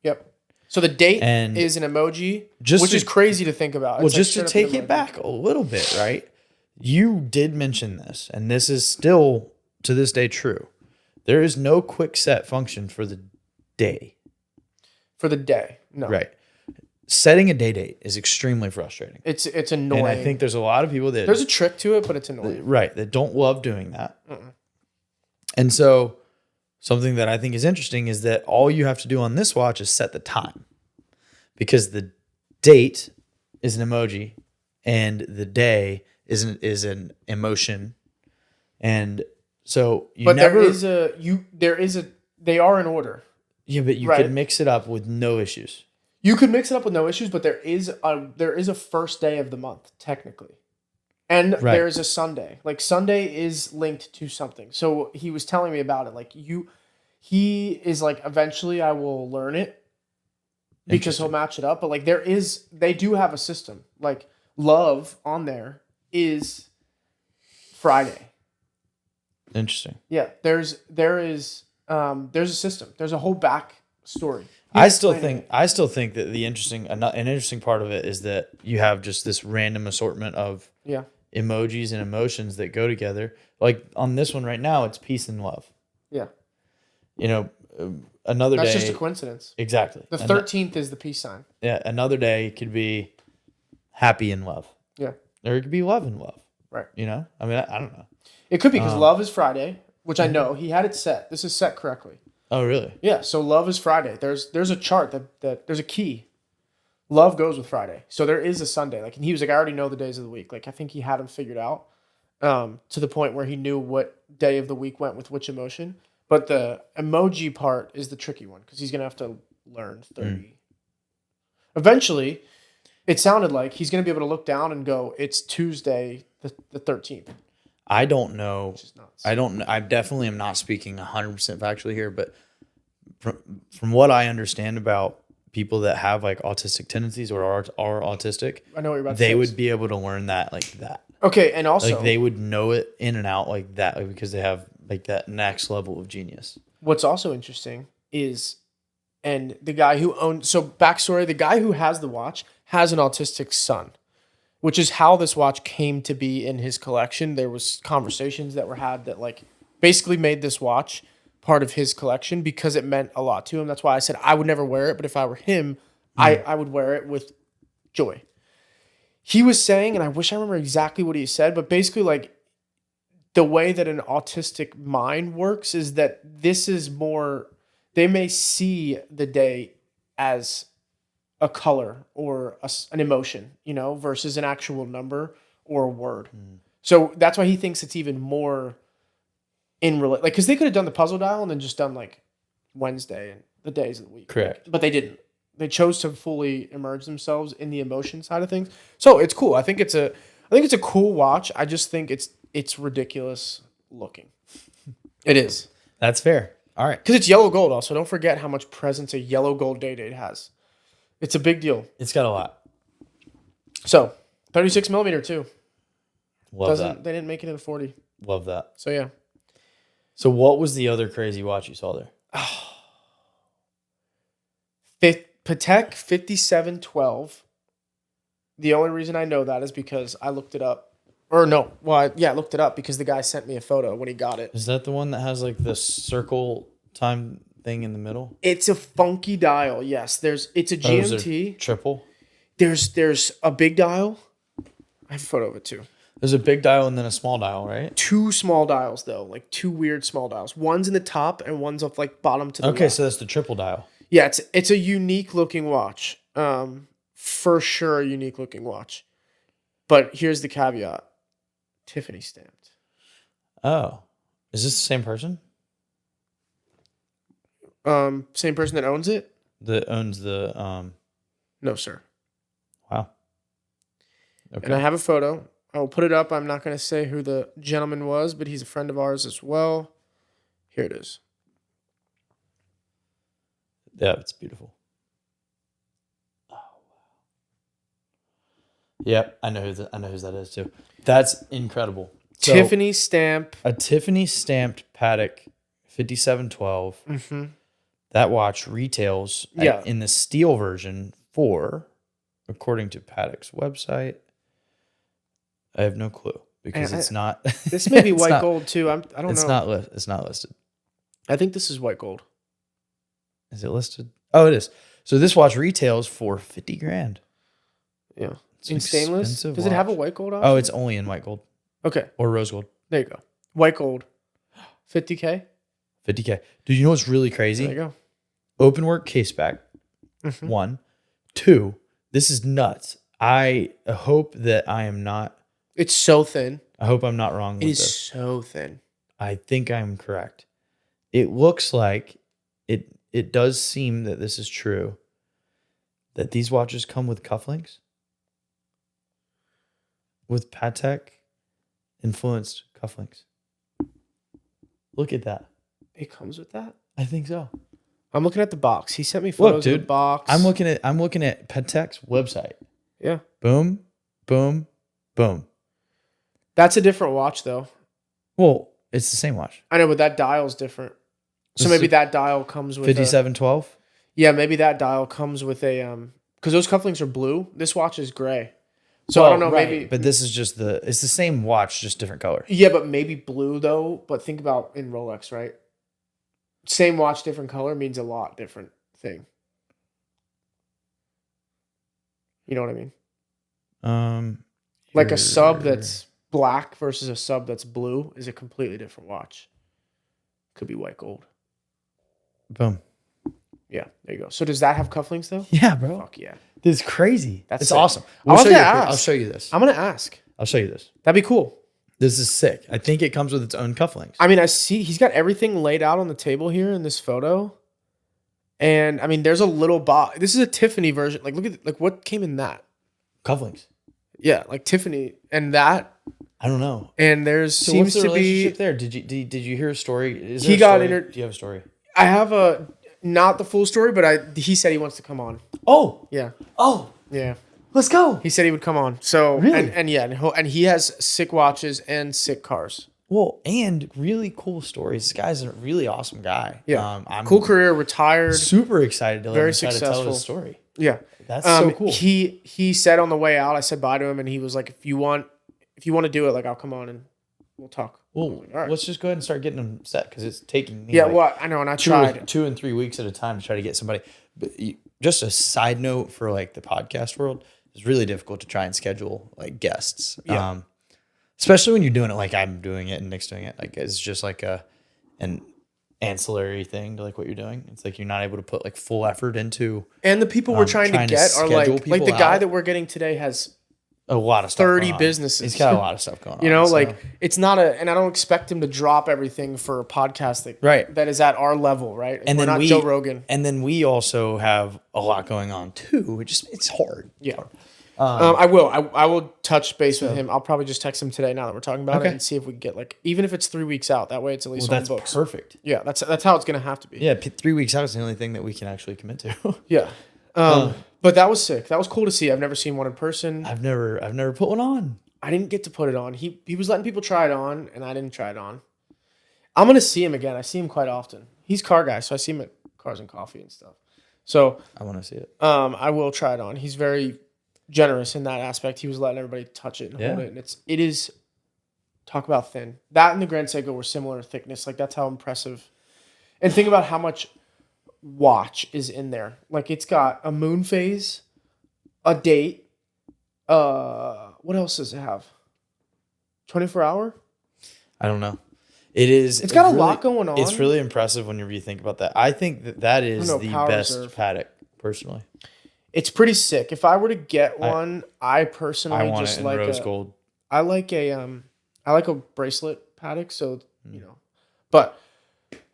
Yep. So the date And is an emoji, just which to- is crazy to think about. Well, It's like just to straight up take an it emoji. back a little bit, right? You did mention this, and this is still to this day true. There is no quick set function for the day. For the day. No. Right. Setting a day date is extremely frustrating. It's annoying. And I think there's a lot of people that there's a trick to it, but it's annoying. right, that don't love doing that. And so something that I think is interesting is that all you have to do on this watch is set the time. Because the date is an emoji and the day is an emotion. And so But there is they are in order. yeah, but you right. could mix it up with no issues. You could mix it up with no issues, but there is a first day of the month technically, and Right. there is a Sunday. Like Sunday is linked to something. So he was telling me about it. Like he is like eventually I will learn it because he'll match it up. But like they do have a system. Like love on there is Friday. Interesting. Yeah, there is a system. There's a whole back story. I still think that an interesting part of it is that you have just this random assortment of Yeah. emojis and emotions that go together. Like on this one right now, it's peace and love. Yeah. Another That's day. just a coincidence. Exactly. The 13th is the peace sign. Yeah. Another day could be happy and love. Yeah. Or it could be love and love. Right. I mean, I don't know. It could be because love is Friday, which I know he had it set. This is set correctly. Oh, really? Yeah. So love is Friday. There's a chart that there's a key. Love goes with Friday. So there is a Sunday. Like, and he was like, I already know the days of the week. Like, I think he had them figured out to the point where he knew what day of the week went with which emotion. But the emoji part is the tricky one because he's going to have to learn 30. Eventually, it sounded like he's going to be able to look down and go, it's Tuesday, the 13th. I don't know. Which is nuts. I don't. I definitely am not speaking 100% factually here, but from what I understand about people that have like autistic tendencies or are autistic, I know what you're about to they say. would be able to learn that like that. Okay, and also Like they would know it in and out like that, like, because they have like that next level of genius. what's also interesting is, and the guy who owned, so backstory, the guy who has the watch has an autistic son, which is how this watch came to be in his collection. There was conversations that were had that like basically made this watch part of his collection because it meant a lot to him. That's why I said I would never wear it, but if I were him, I would wear it with joy. He was saying, and I wish I remember exactly what he said, but basically like the way that an autistic mind works is that this is more, they may see the day as a color or an emotion, you know, versus an actual number or a word. So that's why he thinks it's even more like, because they could have done the puzzle dial and then just done like Wednesday and the days of the week. Correct. But they didn't. They chose to fully immerse themselves in the emotion side of things. So it's cool. I think it's a cool watch. I just think it's ridiculous looking. It is. That's fair. All right. Because it's yellow gold also. Don't forget how much presence a yellow gold date has. It's a big deal. It's got a lot. So 36 millimeter too. Love that. They didn't make it in a 40. Love that. So yeah. So what was the other crazy watch you saw there? Patek 5712. The only reason I know that is because I looked it up. Or no, well, I looked it up because the guy sent me a photo when he got it. Is that the one that has like the circle time thing in the middle? It's a funky dial. Yes, it's a GMT. Triple. There's a big dial. I have a photo of it too. There's a big dial and then a small dial, right? 2 small dials though, like 2 weird small dials. One's in the top and one's off like bottom to the Okay, left. so that's the triple dial. Yeah, it's a unique looking watch. For sure a unique looking watch. But here's the caveat. Tiffany stamped. Oh. Is this the same person? Same person that owns it? That owns the No, sir. Wow. Okay. And I have a photo. I will put it up. I'm not going to say who the gentleman was, but he's a friend of ours as well. Here it is. Yeah, it's beautiful. Oh wow. Yep, I know whose that is too. That's incredible. So, Tiffany stamp. A Tiffany stamped Patek 5712. Mm-hmm. That watch retails in the steel version for, according to Patek's website, I have no clue because it's not. This may be white gold too. I don't know. It's not listed. I think this is white gold. Is it listed? Oh, it is. So this watch retails for $50,000. Yeah. It's in stainless? Does it have a white gold option? Oh, it's only in white gold. Okay. Or rose gold. There you go. White gold. 50K? 50K. Dude, you know what's really crazy? There you go. Open work case back. Mm-hmm. 1. 2. This is nuts. I hope that I am not. It's so thin. I hope I'm not wrong with this. It is so thin. I think I'm correct. It looks like it does seem that this is true. That these watches come with cufflinks. With Patek influenced cufflinks. Look at that. It comes with that? I think so. I'm looking at the box. He sent me photos of the box. I'm looking at Patek's website. Yeah. Boom, boom, boom. That's a different watch though. Well, it's the same watch. I know, but that dial's different. So maybe that dial comes with 5712? Yeah, maybe that dial comes with a because those cufflinks are blue. This watch is gray. So I don't know, right. maybe. But this is just it's the same watch, just different color. Yeah, but maybe blue though. But think about in Rolex, right? Same watch, different color means a lot different thing. You know what I mean? Like a sub that's black versus a sub that's blue is a completely different watch. Could be white gold. Boom. Yeah, there you go. So does that have cufflinks though? Yeah, bro. Fuck yeah. This is crazy. That's it's sick. awesome. I'll show you this. I'm gonna ask. I'll show you this. That'd be cool. This is sick. I think it comes with its own cufflinks. I mean, I see he's got everything laid out on the table here in this photo. And I mean, there's a little box. This is a Tiffany version. Like, look at like what came in that. Cufflinks. Yeah, like Tiffany and that. I don't know. And there's So seems what's the to be relationship there. Did you hear a story? Is He there a got story? Do you have a story? I have not the full story, but he said he wants to come on. Oh. Yeah. Oh. Yeah. Let's go. He said he would come on. So Really? and he has sick watches and sick cars. Well, and really cool stories. This guy's a really awesome guy. Yeah. I'm cool career, retired. super excited to let Very him try to tell successful. his story. Yeah. That's so cool. He said on the way out, I said bye to him, and he was like, if you want to do it, like I'll come on and we'll talk. Well, All right. let's just go ahead and start getting them set because it's taking me Yeah, well, I know, and I tried. 2 and 3 weeks at a time to try to get somebody. But just a side note for like the podcast world, it's really difficult to try and schedule like guests. Yeah. Especially when you're doing it like I'm doing it and Nick's doing it. Like it's just like an ancillary thing to like what you're doing. It's like you're not able to put like full effort into. And the people we're trying to get are schedule like people the guy out. that we're getting today has A lot of stuff 30 going on. businesses. He's got a lot of stuff going on. You know, so- like it's not and I don't expect him to drop everything for a podcast that is at our level, right? and we're then not Joe Rogan. And then we also have a lot going on too. It's hard. Yeah. I will touch base with him. I'll probably just text him today now that we're talking about it and see if we can get like, even if it's 3 weeks out, that way it's at least on That's books. perfect. Yeah, that's how it's gonna have to be. Yeah, 3 weeks out is the only thing that we can actually commit to. Yeah. But that was sick. That was cool to see. I've never seen one in person. I've never put one on. I didn't get to put it on. He was letting people try it on, and I didn't try it on. I'm gonna see him again. I see him quite often. He's car guy, so I see him at Cars and Coffee and stuff. So I want to see it. I will try it on. He's very generous in that aspect. He was letting everybody touch it and hold it, and it is talk about thin. That and the Grand Seiko were similar thickness. Like that's how impressive. And think about how much watch is in there. Like it's got a moon phase, a date. What else does it have? 24 hour? I don't know. It's got a really, lot going on. It's really impressive whenever you think about that. I think that is the best reserve. paddock, personally. It's pretty sick. If I were to get one, I personally I want just it in like rose gold. I like a bracelet paddock, so you know. But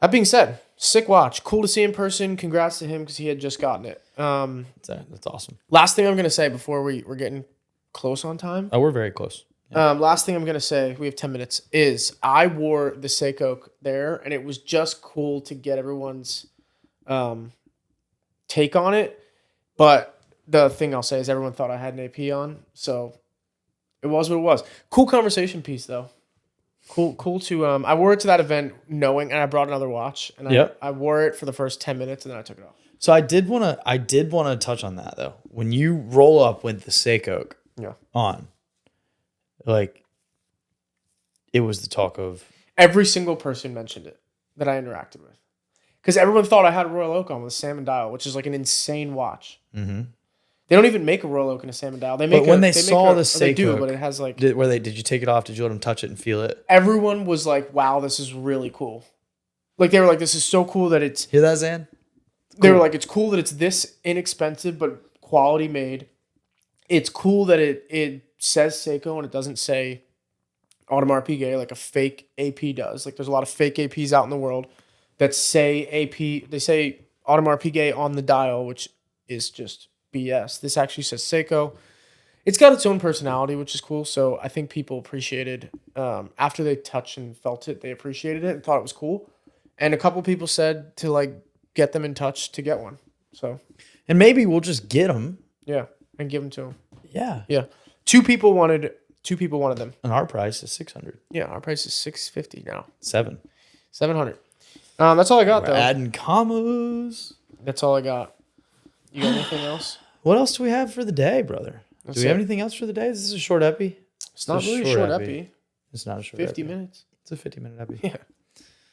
that being said, sick watch. Cool to see in person. Congrats to him because he had just gotten it. That's awesome. Last thing I'm gonna say before we're getting close on time. Oh, we're very close. Last thing I'm gonna say, we have 10 minutes, is I wore the Seiko there, and it was just cool to get everyone's take on it. But the thing I'll say is everyone thought I had an AP on, so it was what it was. Cool conversation piece though. Cool to I wore it to that event knowing, and I brought another watch, and I wore it for the first 10 minutes, and then I took it off. So I did want to touch on that though. When you roll up with the Seiko on, like it was the talk of every single person mentioned it that I interacted with, because everyone thought I had a Royal Oak on with a salmon dial, which is like an insane watch. Mm-hmm. They don't even make a Royal Oak in a salmon dial. They make the Seiko, they do, but it has like. Did you take it off? Did you let them touch it and feel it? Everyone was like, "Wow, this is really cool." Like they were like, "This is so cool that it's." Hear that, Zan? They were like, "It's cool that it's this inexpensive but quality made. It's cool that it says Seiko and it doesn't say Audemars Piguet like a fake AP does. Like there's a lot of fake APs out in the world that say AP. They say Audemars Piguet on the dial, which is just BS. This actually says Seiko. It's got its own personality, which is cool. So I think people appreciated after they touched and felt it, they appreciated it and thought it was cool. And a couple people said to like get them in touch to get one. So, and maybe we'll just get them. Yeah, and give them to them. Yeah, yeah. Two people wanted them. And our price is $600. Yeah, our price is $650 now. $700. That's all I got. We're adding commas. That's all I got. You got anything else? What else do we have for the day, brother? Do we have anything else for the day? This is a short epi. It's not really a short epi. It's not a short 50 epi. minutes. It's a 50-minute epi. Yeah.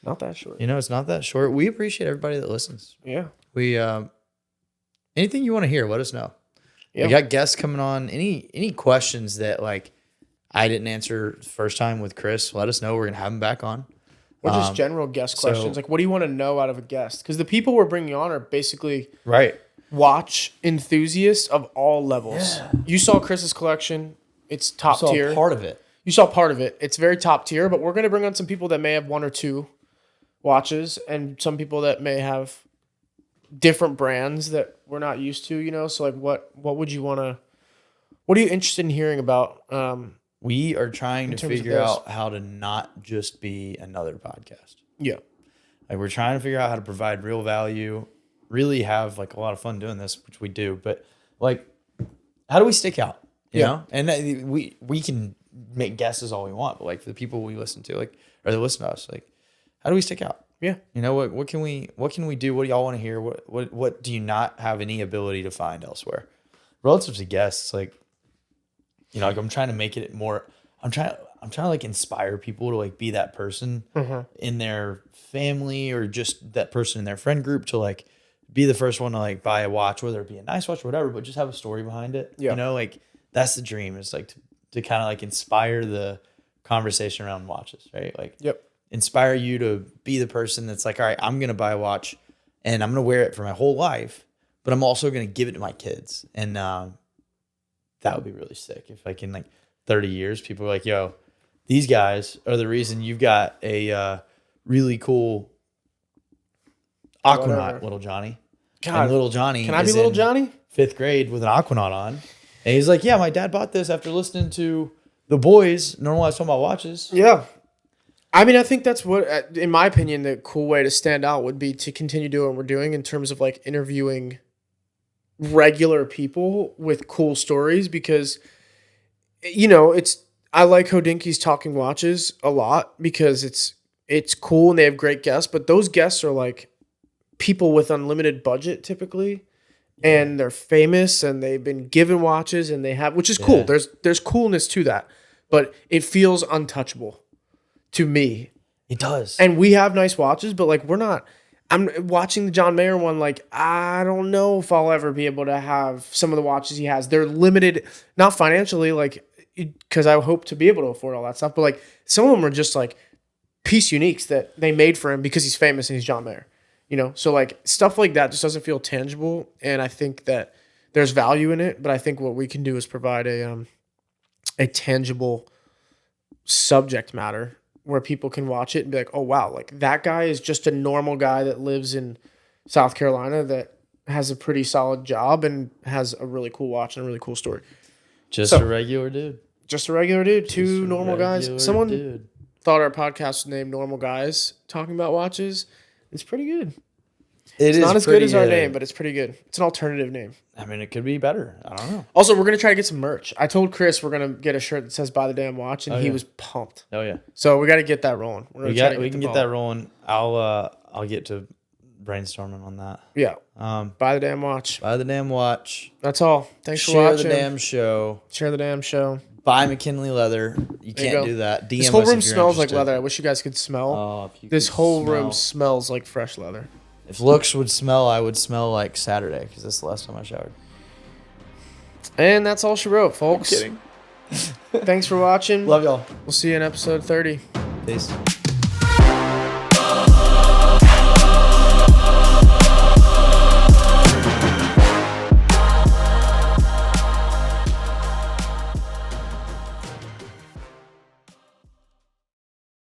Not that short. You know, it's not that short. We appreciate everybody that listens. Yeah. We anything you want to hear, let us know. Yeah. We got guests coming on. Any questions that like I didn't answer first time with Chris, let us know. We're gonna have him back on. Or just general guest questions. Like what do you want to know out of a guest? Because the people we're bringing on are basically watch enthusiasts of all levels. Yeah. You saw Chris's collection. It's top tier. Part of it. You saw part of it. It's very top tier, but we're going to bring on some people that may have one or two watches and some people that may have different brands that we're not used to, you know? So like what would you want to, what are you interested in hearing about? We are trying to figure out how to not just be another podcast. Yeah. Like we're trying to figure out how to provide real value, really have like a lot of fun doing this, which we do, but like, how do we stick out? You know? And we can make guesses all we want, but like for the people we listen to, like, or that listen to us, like, how do we stick out? Yeah. You know, what can we do? What do y'all want to hear? What do you not have any ability to find elsewhere? Relative to guests, like, you know, like I'm trying to make it more, I'm trying to like inspire people to like be that person in their family or just that person in their friend group to like be the first one to like buy a watch, whether it be a nice watch or whatever, but just have a story behind it. Yeah. You know, like that's the dream, is like to kind of like inspire the conversation around watches, right? Like, Yep. inspire you to be the person that's like, all right, I'm going to buy a watch and I'm going to wear it for my whole life, but I'm also going to give it to my kids. And that would be really sick if like in like 30 years, people are like, yo, these guys are the reason you've got a really cool Aquanaut, little Johnny. God, and little Johnny can I be little Johnny? 5th grade with an Aquanaut on. And he's like, yeah, my dad bought this after listening to the boys Normalize Talking About Watches. Yeah. I mean, I think that's what, in my opinion, the cool way to stand out would be to continue doing what we're doing in terms of like interviewing regular people with cool stories because, you know, I like Hodinky's Talking Watches a lot because it's cool and they have great guests, but those guests are like people with unlimited budget typically, and they're famous and they've been given watches and they have, which is cool. There's coolness to that, but it feels untouchable to me. It does. And we have nice watches, but like I'm watching the John Mayer one. Like, I don't know if I'll ever be able to have some of the watches he has. They're limited, not financially, like, because I hope to be able to afford all that stuff. But like some of them are just like piece uniques that they made for him because he's famous and he's John Mayer. You know, so like stuff like that just doesn't feel tangible, and I think that there's value in it. But I think what we can do is provide a tangible subject matter where people can watch it and be like, oh wow, like that guy is just a normal guy that lives in South Carolina that has a pretty solid job and has a really cool watch and a really cool story. Just a regular dude. Just a regular dude. Two normal guys. Someone thought our podcast was named Normal Guys Talking About Watches. It's pretty good. It's not as good as our name, but it's pretty good. It's an alternative name. I mean, it could be better. I don't know. Also, we're going to try to get some merch. I told Chris we're going to get a shirt that says "Buy the Damn Watch," and he was pumped. Oh, yeah. So we got to get that rolling. We can get that rolling. I'll get to brainstorming on that. Yeah. Buy the Damn Watch. Buy the Damn Watch. That's all. Thanks for watching. Share the damn show. Share the damn show. Buy McKinley leather. You can't do that. DM this whole room us if you're smells interested. like leather. I wish you guys could smell. Oh, if you this could whole smell. room smells like fresh leather. If looks would smell, I would smell like Saturday because that's the last time I showered. And that's all she wrote, folks. I'm kidding. Thanks for watching. Love y'all. We'll see you in episode 30. Peace.